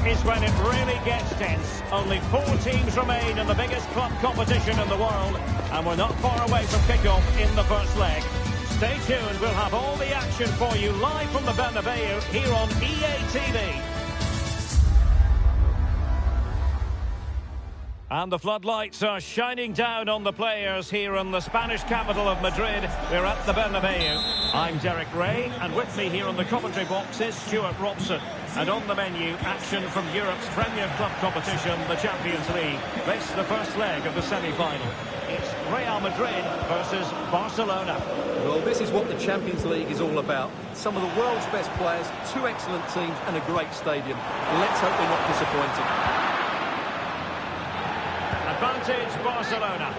is when it really gets tense. Only 4 teams remain in the biggest club competition in the world, and we're not far away from kickoff in the first leg. Stay tuned, we'll have all the action for you live from the Bernabeu here on EA TV. And the floodlights are shining down on the players here in the Spanish capital of Madrid. We're at the Bernabeu. I'm Derek Ray, and with me here on the commentary box is Stuart Robson. And on the menu, action from Europe's premier club competition, the Champions League. This the first leg of the semi-final. It's Real Madrid versus Barcelona. Well, this is what the Champions League is all about. Some of the world's best players, 2 excellent teams and a great stadium. Let's hope they're not disappointed. Advantage Barcelona.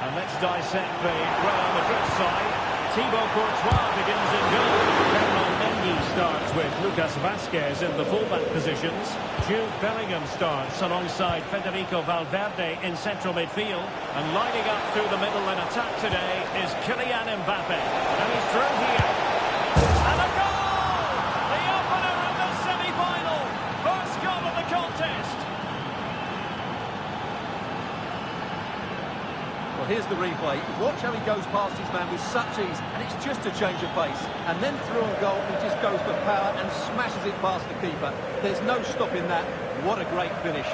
And let's dissect the Real Madrid side. Thibaut Courtois begins in goal. Ferland Mendy starts with Lucas Vazquez in the fullback positions. Jude Bellingham starts alongside Federico Valverde in central midfield. And lining up through the middle in attack today is Kylian Mbappe. And he's through here. And a goal! The opener of the semi-final. First goal of the contest. Well, here's the replay. Watch how he goes past his man with such ease, and it's just a change of pace. And then through on goal, he just goes for power and smashes it past the keeper. There's no stopping that. What a great finish.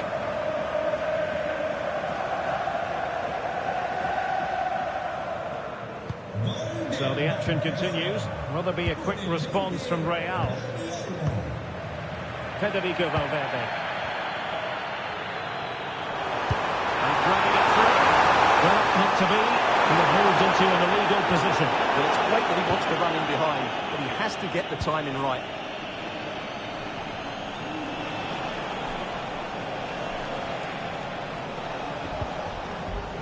So the action continues. Will there be a quick response from Real? Federico Valverde. And threading it through. Well, not to be. He was moved into an illegal position. Well, it's great that he wants to run in behind, but he has to get the timing right.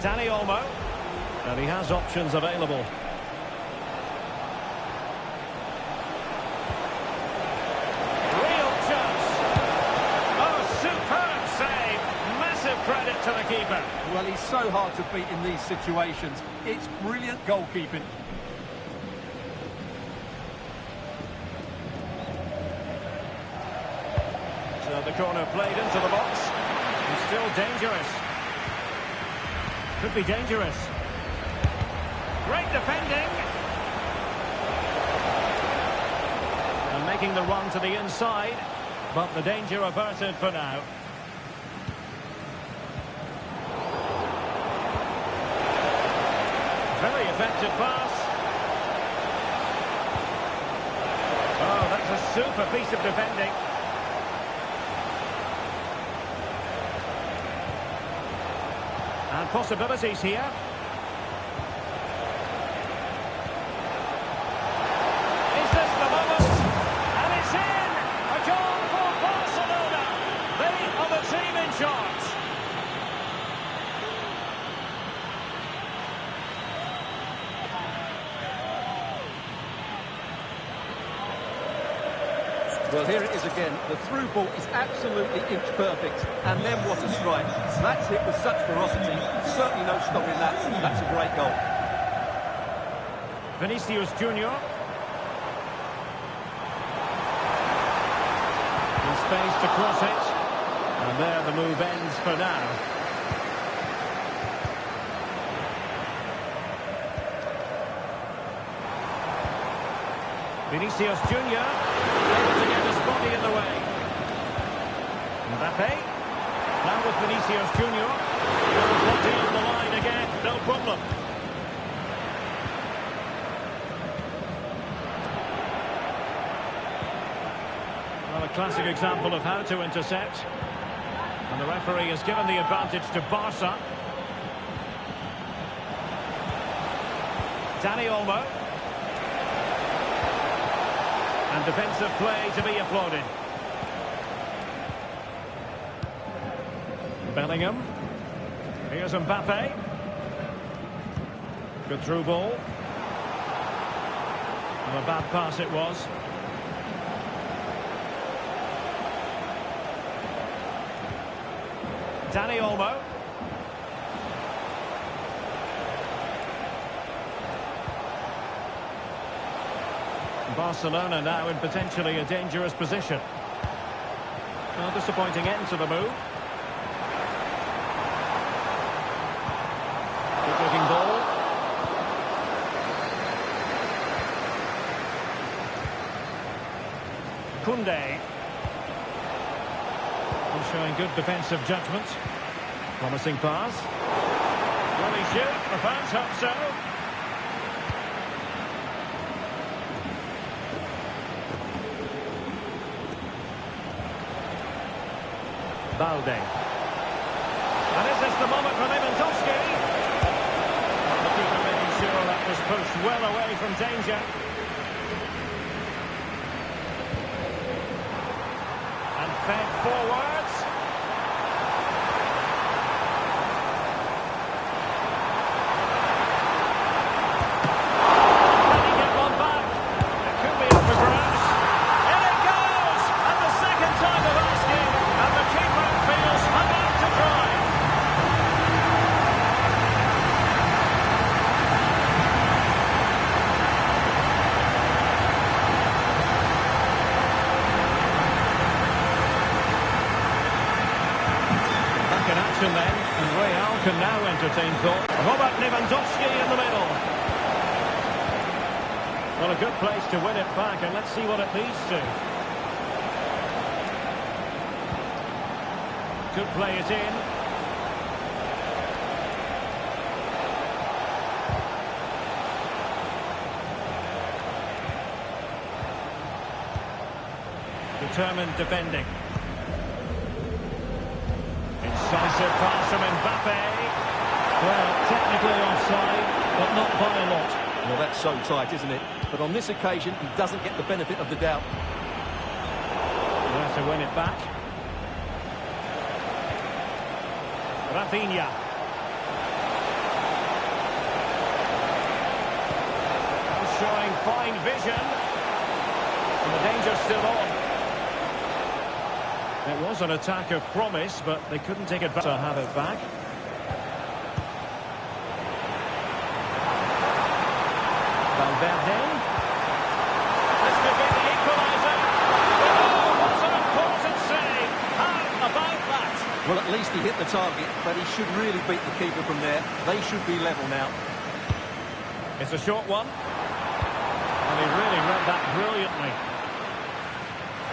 Dani Olmo. And he has options available. Real chance. Oh, superb save. Massive credit to the keeper. Well, he's so hard to beat in these situations. It's brilliant goalkeeping. So the corner played into the box. And still dangerous. Could be dangerous. Great defending. And making the run to the inside. But the danger averted for now. Very effective pass. Oh, that's a super piece of defending. And possibilities here. Is this the moment? And it's in! A goal for Barcelona. They are the team in charge. Well, here it is again. The through ball is absolutely inch perfect. And then what a strike. That's hit with such ferocity. Certainly no stopping that. That's a great goal. Vinicius Junior. In space to cross it. And there the move ends for now. Vinicius Junior. Able to get his body in the way. Mbappe. Now with Vinicius Junior. Body on the line again. No problem. Well, a classic example of how to intercept. And the referee has given the advantage to Barca. Dani Olmo. And defensive play to be applauded. Bellingham. Here's Mbappe. Good through ball. And a bad pass it was. Dani Olmo. Barcelona now in potentially a dangerous position. Well, disappointing end to the move. Good looking ball. Koundé. He's showing good defensive judgment. Promising pass. Will he shoot? The fans hope so. Balde. And is this the moment for Lewandowski? The keeper making sure that was pushed well away from danger. And fed forwards. Can he get one back? It could be up for grabs. In it goes! And the second time of asking. And the keeper feels hung out to dry. Back in action then, and Real can now entertain thought. Robert Lewandowski in the middle. Well, a good place to win it back, and let's see what it leads to. Could play it in. Determined defending. Incisive pass from Mbappe. Well, technically offside, but not by a lot. Well, that's so tight, isn't it? But on this occasion, he doesn't get the benefit of the doubt. He'll have to win it back. Rafinha. Showing fine vision. And the danger's still on. It was an attack of promise, but they couldn't take it back to have it back. Valverde. This could be the equaliser. Oh, what an important save. How about that? Well, at least he hit the target, but he should really beat the keeper from there. They should be level now. It's a short one. And he really read that brilliantly.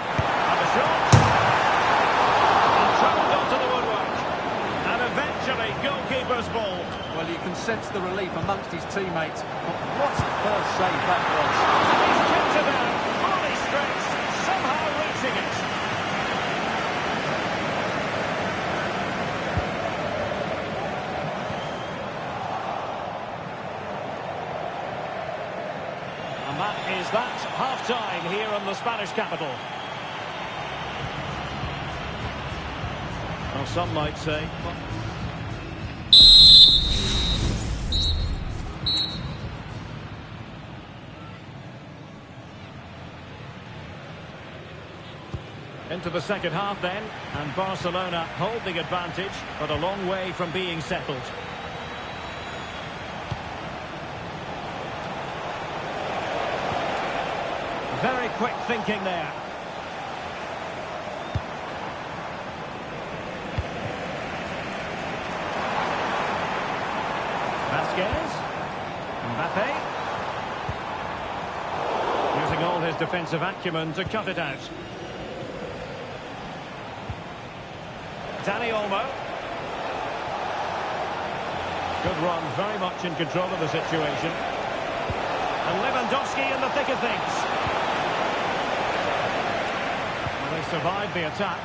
And the shot. And traveled onto the woodwork. And eventually, goalkeeper's ball. Well, you can sense the relief amongst his teammates. But what a first save that was. He's kept it out. Fully stretched. Somehow reaching it. And that is that half-time here in the Spanish capital. Well, some might say... Into the second half then, and Barcelona hold the advantage, but a long way from being settled. Very quick thinking there. Vasquez. Mbappe. Using all his defensive acumen to cut it out. Dani Olmo. Good run, very much in control of the situation. And Lewandowski in the thick of things. Well, they survived the attack.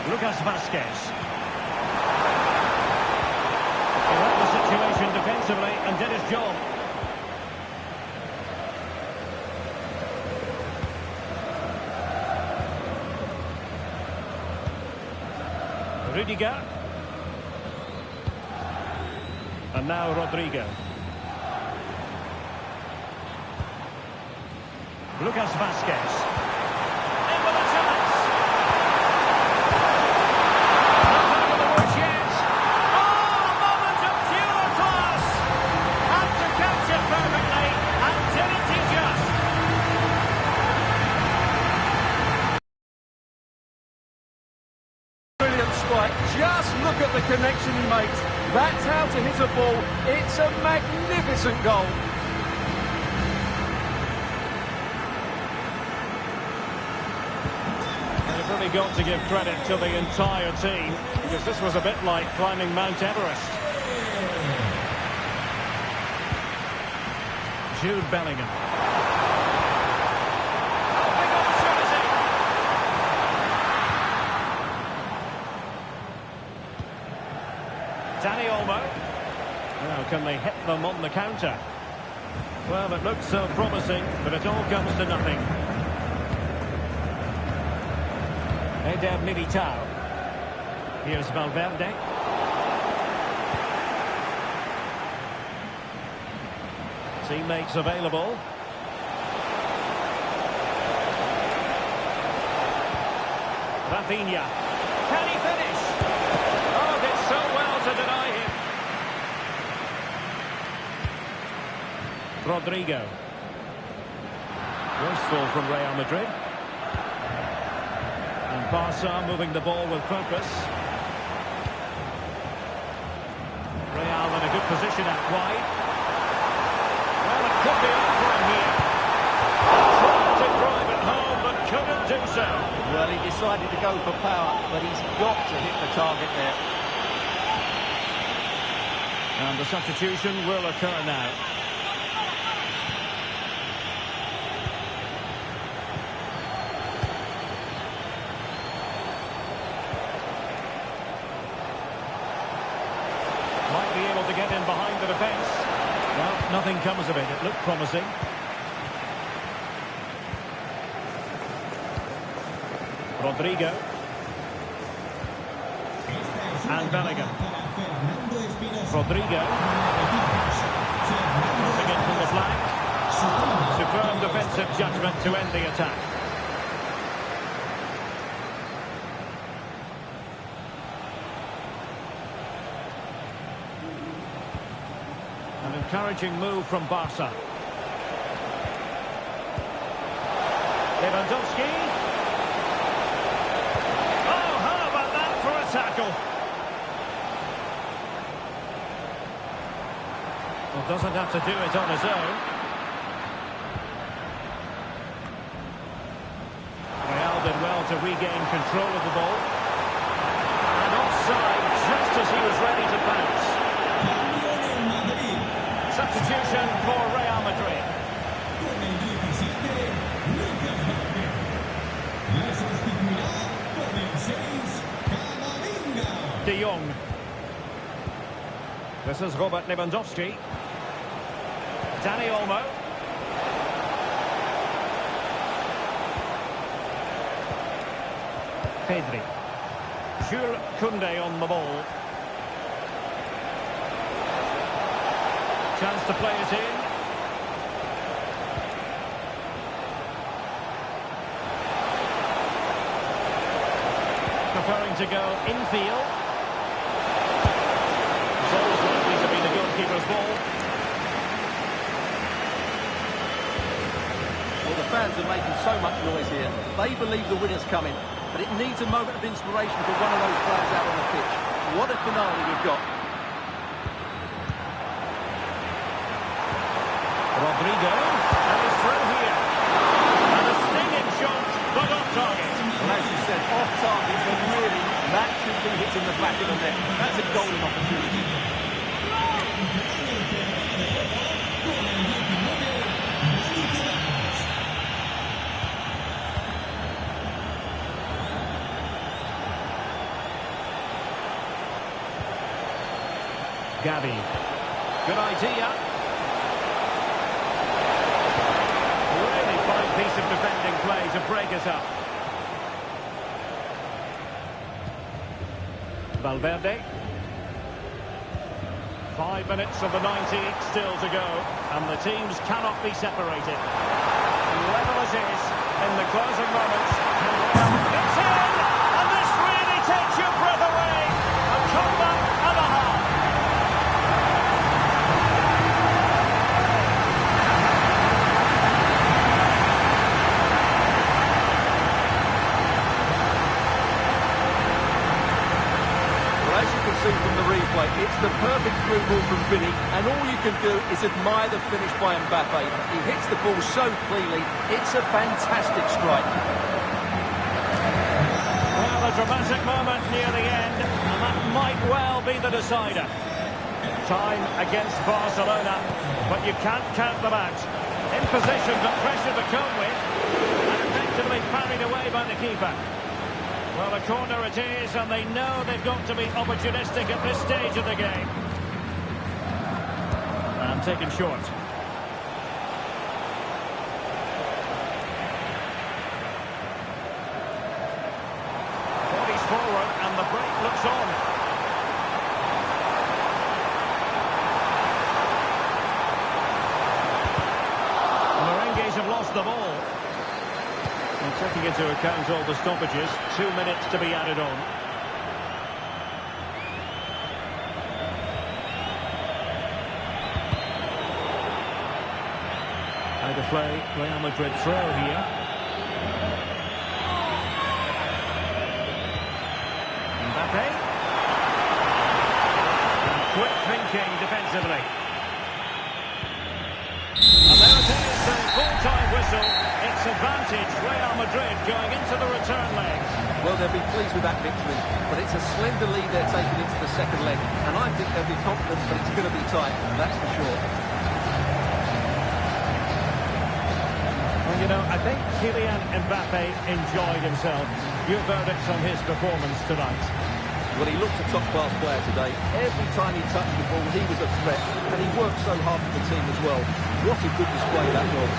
Lucas Vasquez. He read the situation defensively and did his job. Rudiger. And now Rodrigo. Lucas Vasquez. In with a chance. Not over the woods yet. Oh, a moment of pure class. Had to catch it perfectly. And did it he just. look at the connection he makes. That's how to hit a ball. It's a magnificent goal. They've really got to give credit to the entire team, because this was a bit like climbing Mount Everest. Jude Bellingham. Oh, big opportunity! Dani Olmo. Now, can they hit them on the counter? Well, it looks so promising, but it all comes to nothing. Eder Militao. Here's Valverde. Teammates available. Rafinha. Can he finish? Oh, did so well to deny him. Rodrigo. Wasteful from Real Madrid. And Barca moving the ball with purpose. Real in a good position out wide. Well, it could be on for him here. Tried to drive it home, but couldn't do so. Well, he decided to go for power, but he's got to hit the target there. And the substitution will occur now. Might be able to get in behind the defence. Well, nothing comes of it. It looked promising. Rodrigo. And Bellingham. Rodrigo. Crossing it from the flank. Superb defensive judgment to end the attack. An encouraging move from Barca. Lewandowski. Oh, how about that for a tackle? Well, doesn't have to do it on his own. Real did well to regain control of the ball. And offside just as he was ready to bounce. Substitution for Real Madrid. De Jong. This is Robert Lewandowski. Dani Olmo. Pedri. Jules Koundé on the ball. Chance to play it in. Preferring to go infield. It's always likely to be the goalkeeper's ball. Well, the fans are making so much noise here. They believe the winner's coming, but it needs a moment of inspiration for one of those players out on the pitch. What a finale we've got. Rodrigo, and he's through here. And a stinging shot, but off target. Well, as you said, off target, but really, that should be hitting the back of the net. That's a golden opportunity. Gavi. Good idea. Really fine piece of defending play to break us up. Valverde. 5 minutes of the 90 still to go, and the teams cannot be separated. Level it is in the closing moments. It's in, and this really takes your breath away. A comeback and a half. play. It's the perfect through ball from Vinny, and all you can do is admire the finish by Mbappe. He hits the ball so cleanly. It's a fantastic strike. Well, a dramatic moment near the end, and that might well be the decider. Time against Barcelona, but you can't count them out. In position, but pressure to cope with, and effectively parried away by the keeper. Well, a corner it is, and they know they've got to be opportunistic at this stage of the game. And taken short. Bodies forward, and the break looks on. Merengues have lost the ball. And taking into account all the stoppages, 2 minutes to be added on. How to play Real Madrid throw here. Mbappe. And quick thinking defensively. And there it is, the full-time whistle. It's advantage Real Madrid going into the return leg. Well, they'll be pleased with that victory, but it's a slender lead they're taking into the second leg, and I think they'll be confident, but it's going to be tight, that's for sure. Well, you know, I think Kylian Mbappe enjoyed himself. Your verdicts on his performance tonight? Well, he looked a top-class player today. Every time he touched the ball, he was a threat, and he worked so hard for the team as well. What a good display that was.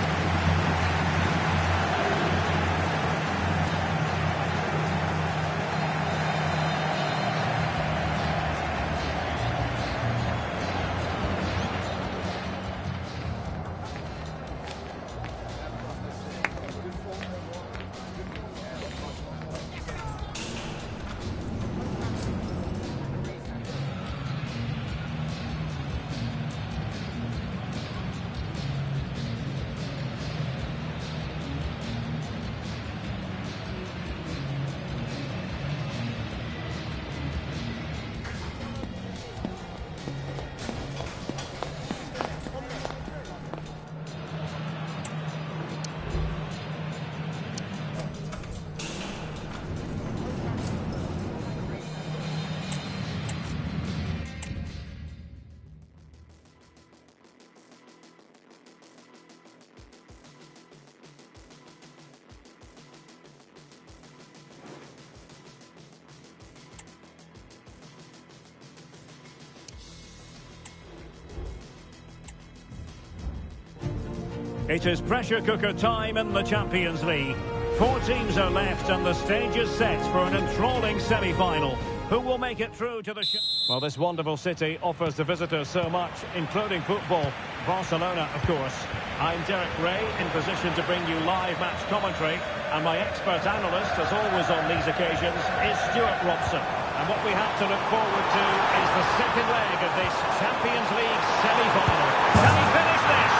It is pressure cooker time in the Champions League. 4 teams are left and the stage is set for an enthralling semi-final. Who will make it through to the show? Well, this wonderful city offers the visitors so much, including football. Barcelona, of course. I'm Derek Ray, in position to bring you live match commentary. And my expert analyst, as always on these occasions, is Stuart Robson. And what we have to look forward to is the second leg of this Champions League semi-final. Can he finish this?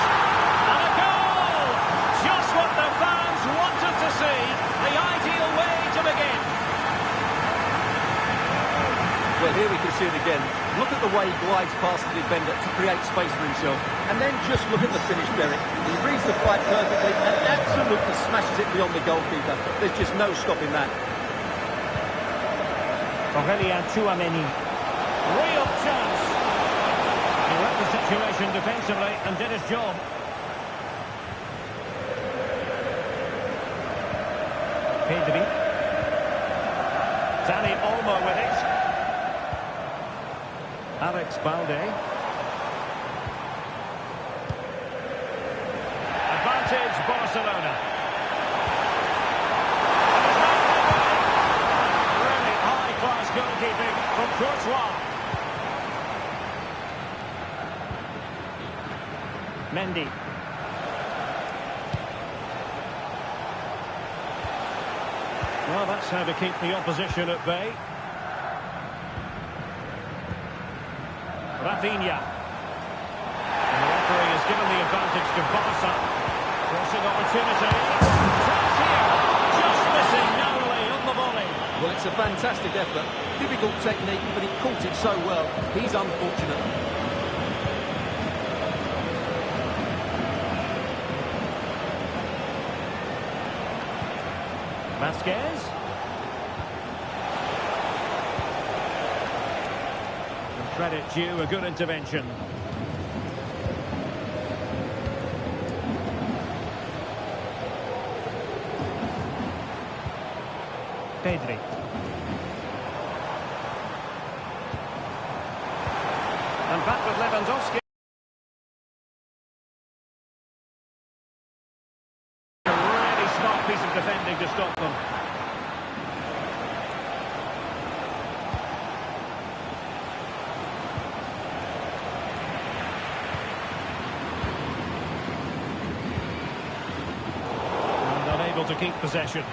And a goal! Just what the fans wanted to see. The ideal way to begin. Well, here we can see it again. Look at the way he glides past the defender to create space for himself. And then just look at the finish, Derek. He reads the flight perfectly and absolutely smashes it beyond the goalkeeper. There's just no stopping that. Aurelien Tchouameni. Real chance. He read the situation defensively and did his job. Pedri. Dani Olmo with it. Alex Balde. Advantage Barcelona. Really high-class goalkeeping from Courtois. Mendy. Well, that's how to keep the opposition at bay. Rafinha. And the referee has given the advantage to Barca. Crossing opportunity. Chance here. Just missing narrowly on the volley. Well, it's It's a fantastic effort. Difficult technique, but he caught it so well. He's unfortunate. Vasquez. And credit due, a good intervention. Pedri. And back with Lewandowski. A really smart piece of defending to stop them. And unable to keep possession.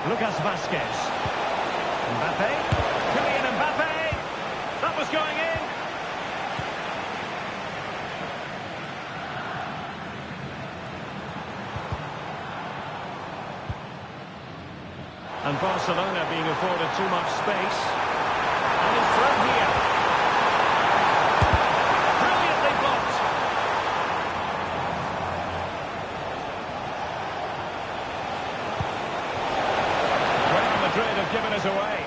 Lucas Vasquez. Mbappe. Kylian Mbappe. That was going in. And Barcelona being afforded too much space. And it's thrown here. Brilliantly blocked. Madrid have given us away.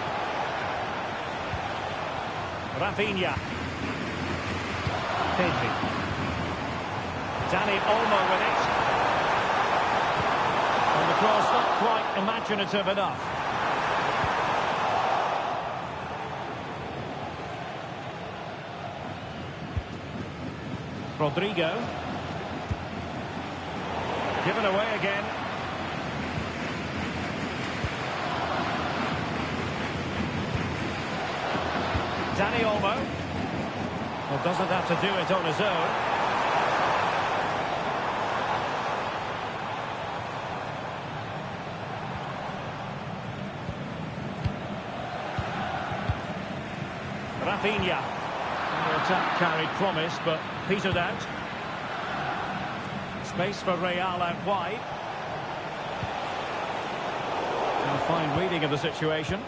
Rafinha. Pedri. Dani Olmo with it. And the cross not quite imaginative enough. Rodrigo. Given away again. Dani Olmo. Well, doesn't have to do it on his own. Rafinha. The attack carried promise, but petered out. Space for Real out wide. And a fine reading of the situation.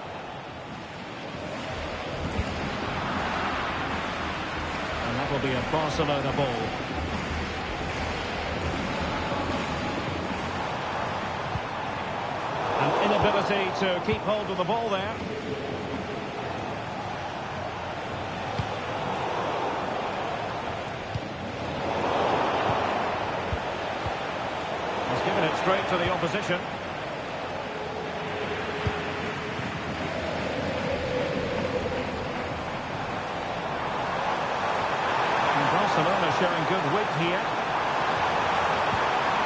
That will be a Barcelona ball. An inability to keep hold of the ball there. He's given it straight to the opposition. Barcelona showing good width here.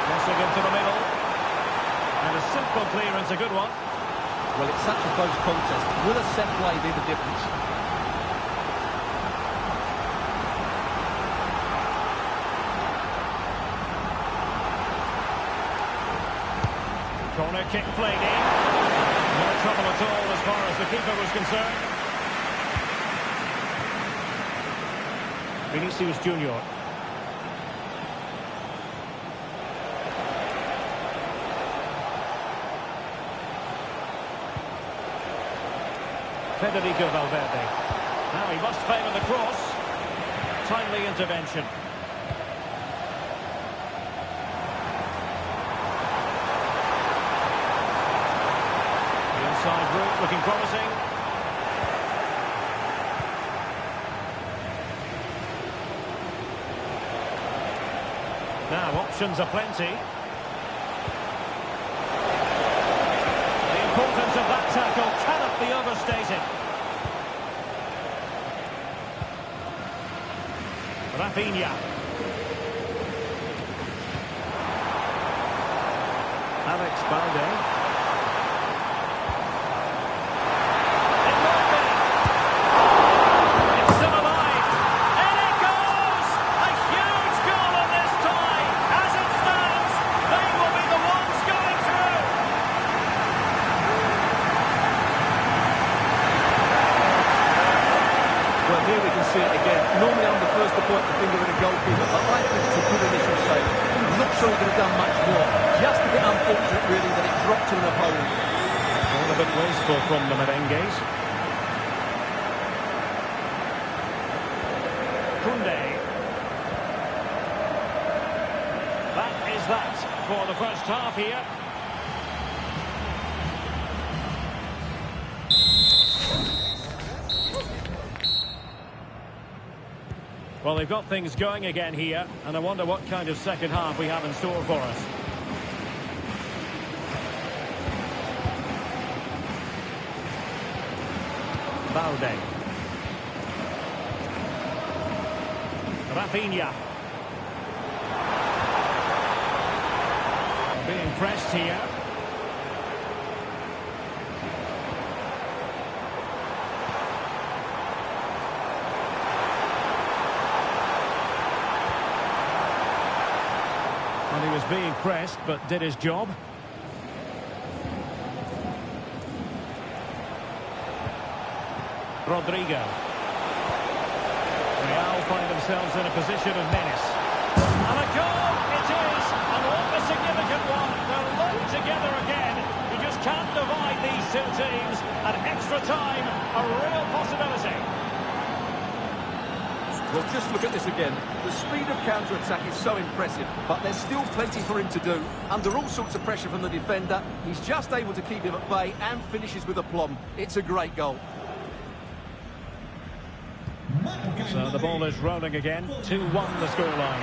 Crossing into the middle. And a simple clearance, a good one. Well, it's such a close contest. Will a set play be the difference? Corner kick played in. No trouble at all as far as the keeper was concerned. Vinicius Junior. Federico Valverde. Now he must favour the cross. Timely intervention. The inside route looking promising. Now, options are plenty. The importance of that tackle cannot be overstated. Rafinha. Alex Balde. Here we can see it again. Normally I'm the first to point the finger at a goalkeeper, but I think it's a good initial save. I'm not sure he could have done much more. to an opponent. All a bit wasteful from the merengues. Koundé. That is that for the first half here. Well, they've got things going again here, and I wonder what kind of second half we have in store for us. Balde. Rafinha. Being pressed here. Well, he was being pressed, but did his job. Rodrigo. Real find themselves in a position of menace. And a goal it is! And what a significant one! They're locked together again. You just can't divide these two teams. At extra time, a real possibility. Well, just look at this again. The speed of counter-attack is so impressive, but there's still plenty for him to do. Under all sorts of pressure from the defender, he's just able to keep him at bay and finishes with aplomb. It's a great goal. So the ball is rolling again. 2-1 the scoreline.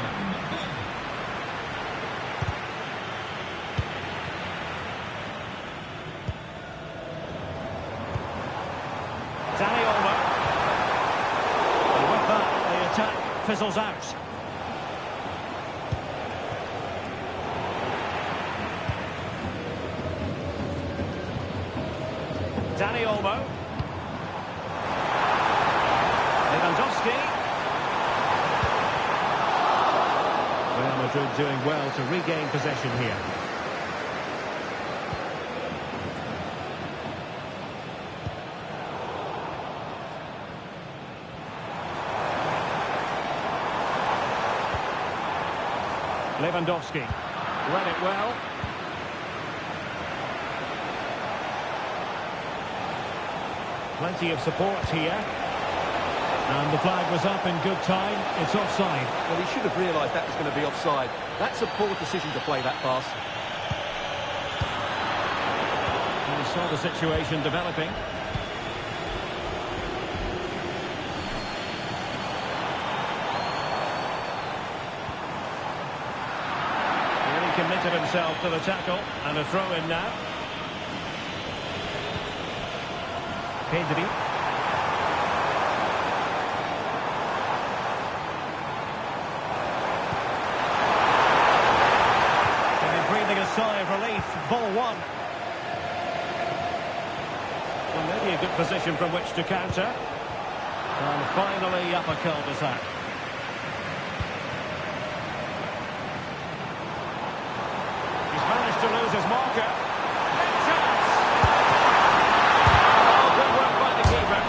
Dani Olmo. And with that, the attack fizzles out. Dani Olmo. Real Madrid doing well to regain possession here. Lewandowski read it well. Plenty of support here. And the flag was up in good time. It's offside. Well, he should have realised that was going to be offside. That's a poor decision to play that pass. And he saw the situation developing. Really committed himself to the tackle. And a throw in now. Pedri. Sigh of relief, ball one. Well, maybe a good position from which to counter. And finally up a cul-de-sac. He's managed to lose his marker. Big chance! Oh, good work by the keeper.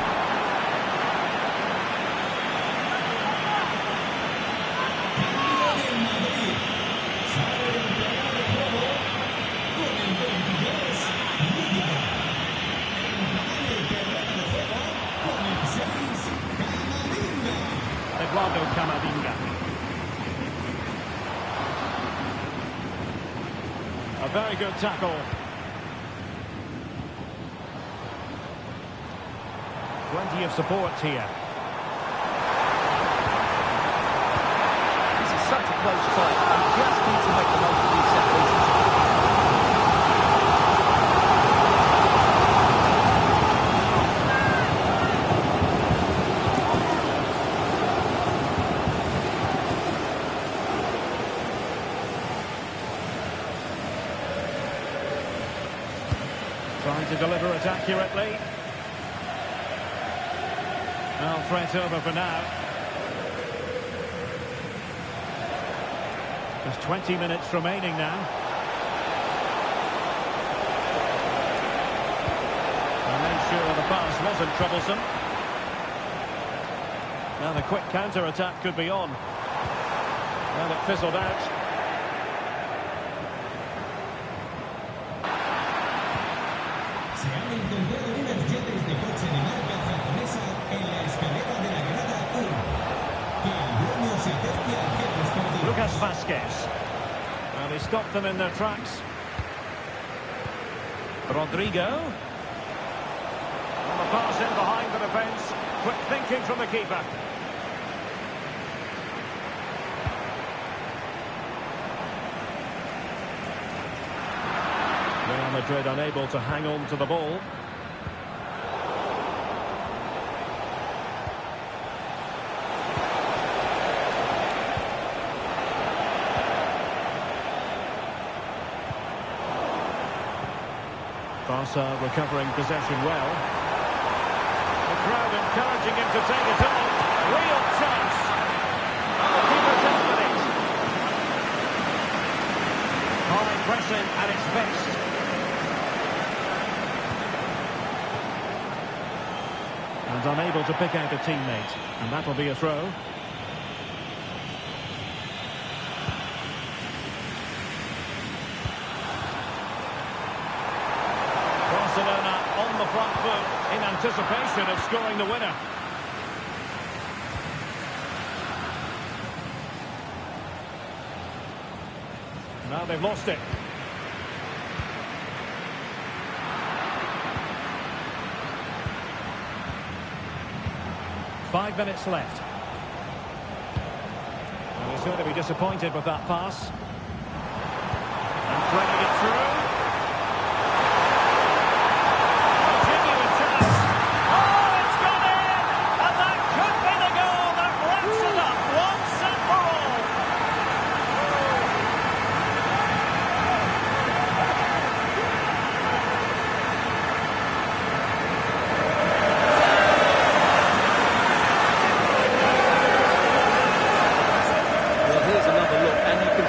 A very good tackle. Plenty of support here. This is such a close fight. You just need to make the most of these set pieces. Trying to deliver it accurately. Well, threat over for now. There's 20 minutes remaining now. I made sure the pass wasn't troublesome. Now the quick counter-attack could be on. Well, it fizzled out. Lucas Vasquez. Well, he stopped them in their tracks. Rodrigo. On the pass in behind the defence. Quick thinking from the keeper. Real Madrid unable to hang on to the ball. Barca recovering possession well. The crowd encouraging him to take it on. Real chance. The keeper dealt with it. High pressing at its best. And unable to pick out a teammate. And that'll be a throw. Barcelona on the front foot in anticipation of scoring the winner. Now they've lost it. Five minutes left. Well, he's going to be disappointed with that pass. And threading it through. Genuine chance. Oh, it's gone in! And that could be the goal that wraps it up once and for all.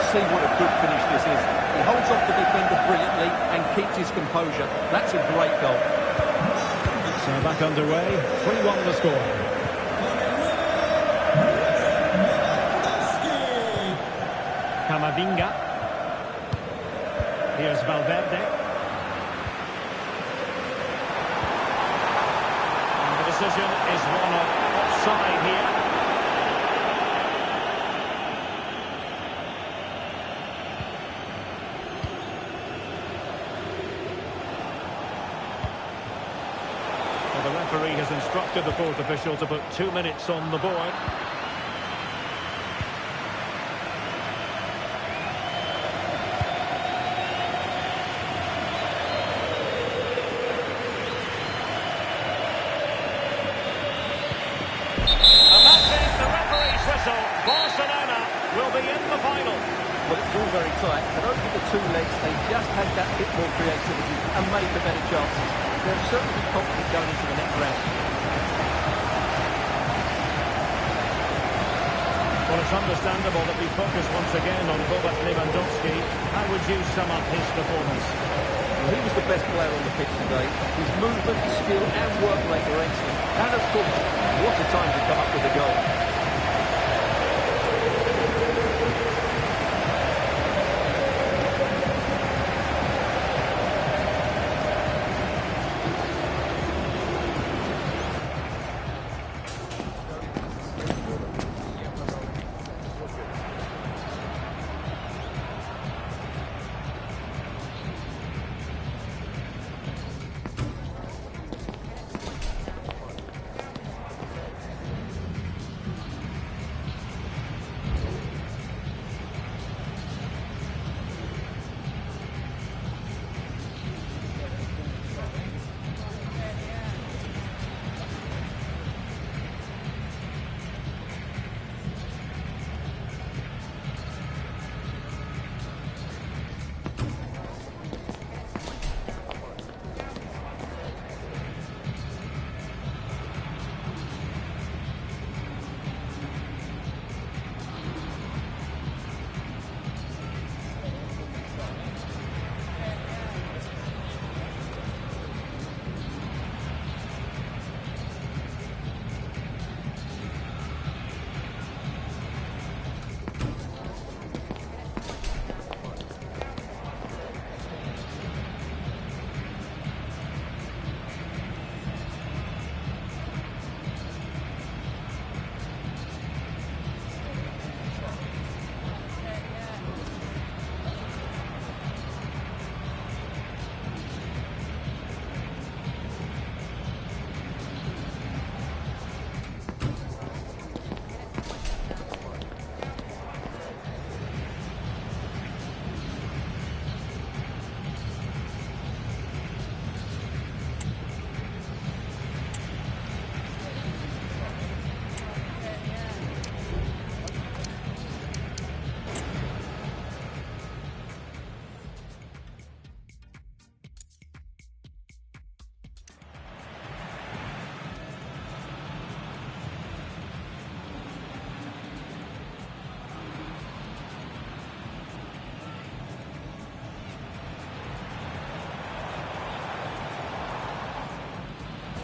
See what a good finish this is. He holds off the defender brilliantly and keeps his composure. That's a great goal. So back underway, 3-1 the score. Camavinga. Here's Valverde. And the decision is one of offside here. The referee has instructed the fourth official to put 2 minutes on the board. And that is the referee's whistle. Barcelona will be in the final. Well, it's all very tight, but over the two legs, they just had that bit more creativity and made the better chances. They'll certainly be confident going into the next round. Well, it's understandable that we focus once again on Robert Lewandowski. How would you sum up his performance? Well, he was the best player on the pitch today. His movement, skill and work rate were excellent. And of course, what a time to come up with a goal.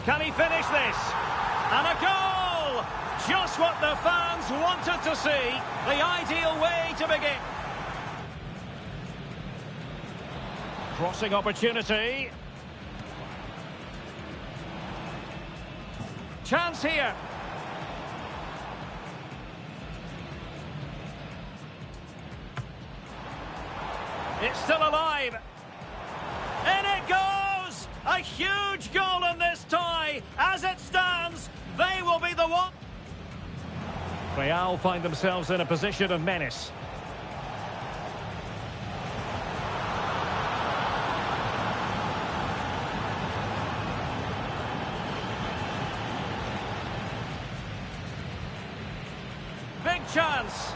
Can he finish this? And a goal! Just what the fans wanted to see. The ideal way to begin. Crossing opportunity. Chance here. It's still alive. In it goes! A huge goal in this tie. As it stands, they will be the one. Real find themselves in a position of menace. Big chance.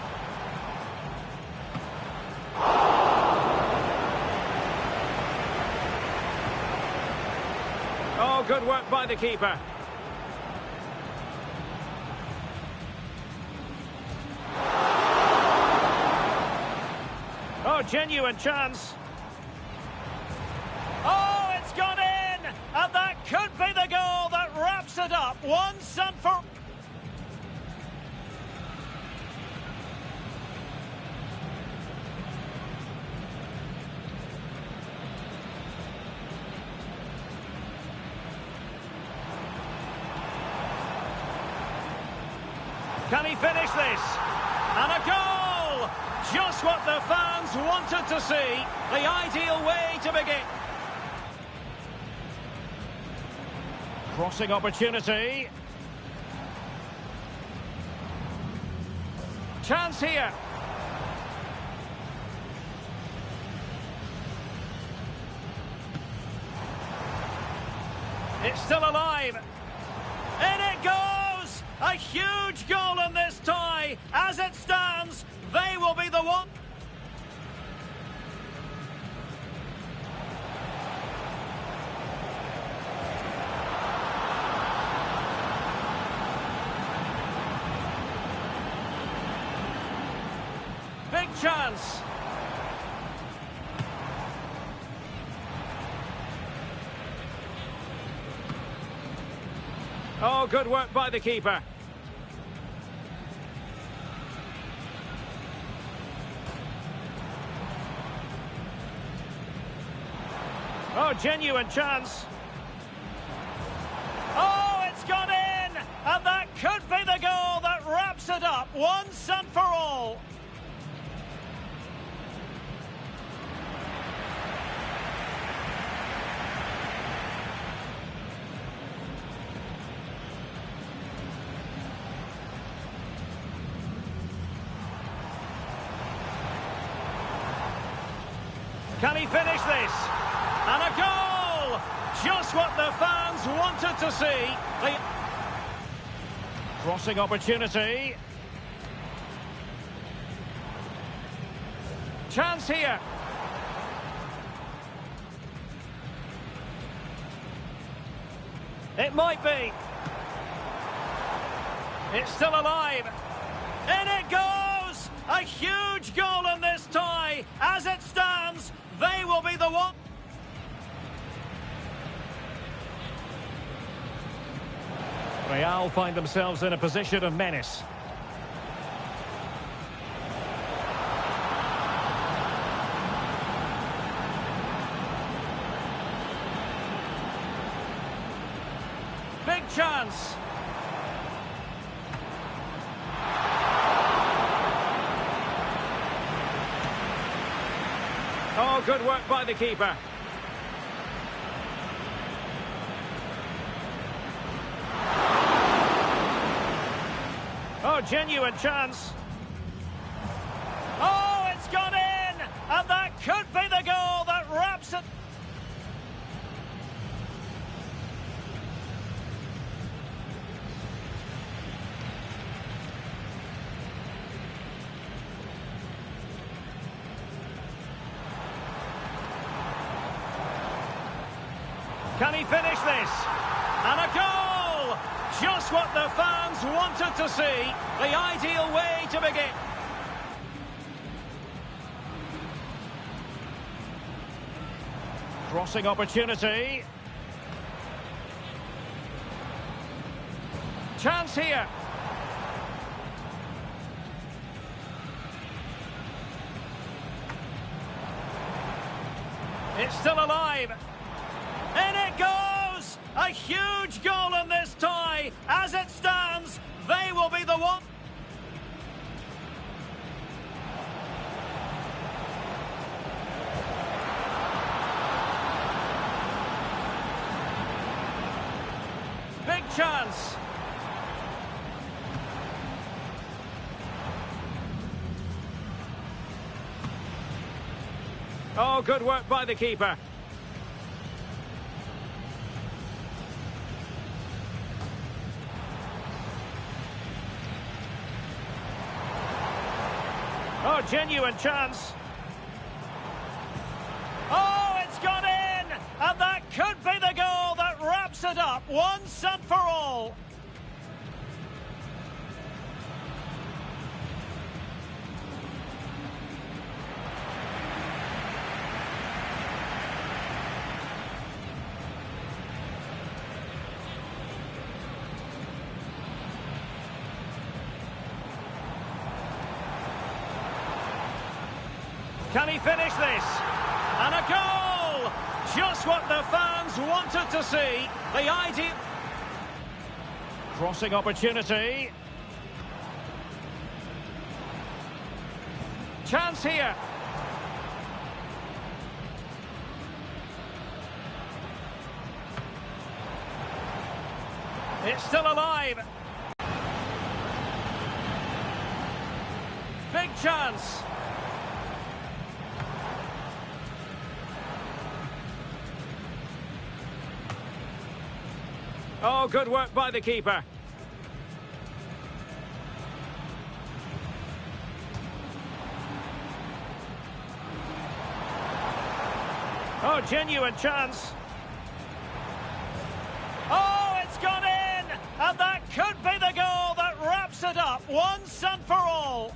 Oh, good work by the keeper. Oh, genuine chance. Oh, it's gone in! And that could be the goal that wraps it up once and for... Can he finish this? And a goal! Just what the fans wanted to see. The ideal way to begin. Crossing opportunity. Chance here. It's still alive. In it goes! A huge goal in this tie. As it stands, they will be the one. Big chance. Oh, good work by the keeper. Oh, genuine chance. Oh, it's gone in! And that could be the goal that wraps it up once and for all. Can he finish this? And a goal! Just what the fans wanted to see. The crossing opportunity. Chance here. It might be. It's still alive. In it goes! A huge goal in this tie. As it stands, they will be the one. Real find themselves in a position of menace. Big chance. Oh, good work by the keeper. Oh, genuine chance. Oh, it's gone in! And that could be the goal that wraps it. Can he finish this? And a goal! Just what the fans wanted to see. The ideal way to begin. Crossing opportunity. Chance here. It's still alive. In it goes! A huge goal in this tie. As it stands, they will be the one. Big chance. Oh, good work by the keeper. Oh, genuine chance. Oh, it's gone in! And that could be the goal that wraps it up once and for all. Can he finish this? And a goal! Just what the fans wanted to see. The idea... Crossing opportunity. Chance here. It's still alive. Big chance. Oh, good work by the keeper. Oh, genuine chance. Oh, it's gone in! And that could be the goal that wraps it up once and for all.